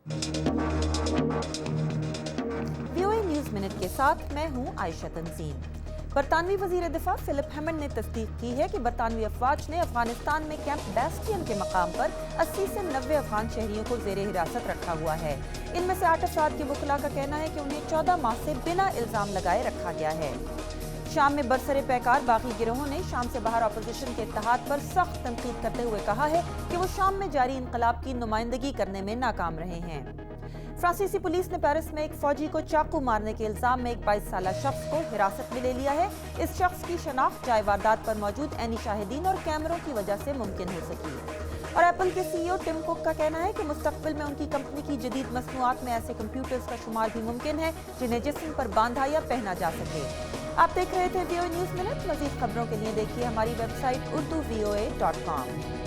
VOA news minute के साथ मैं हूं आयशा तंजीम। बरतानवी वज़ीर दिफा फिलिप हैमंड ने तस्दीक की है कि बरतानवी अफवाज ने अफगानिस्तान में कैंप बैस्टियन के मकाम पर 80 से 90 अफगान शहरियों को ज़ेरे हिरासत रखा हुआ है। इनमें से 8 अफराद के वकला का कहना है कि उन्हें 14 माह से बिना इल्ज़ाम लगाए रखा गया है। शाम में बरसरे पैकार बागी गिरोहों ने शाम से बाहर अपोजिशन के इत्तेहाद पर सख्त तनकीद करते हुए कहा है कि वो शाम में जारी इनकलाब की नुमाइंदगी करने में नाकाम रहे हैं। फ्रांसीसी पुलिस ने पेरिस में एक फौजी को चाकू मारने के इल्जाम में एक 22 साला शख्स को हिरासत में ले लिया है। इस शख्स की शनाख्त जाए वारदात पर मौजूद ऐनी शाहिदीन और कैमरों की वजह से मुमकिन हो सकी। और एप्पल के CEO टिम कुक का कहना है कि मुस्तकबिल में उनकी कंपनी की जदीद मसनूआत में ऐसे कंप्यूटर्स का शुमार भी मुमकिन है जिन्हें जिस्म पर बांधा या पहना जा सके। आप देख रहे थे VOA न्यूज़ मिनट। मज़ीद खबरों के लिए देखिए हमारी वेबसाइट urduvoa.com।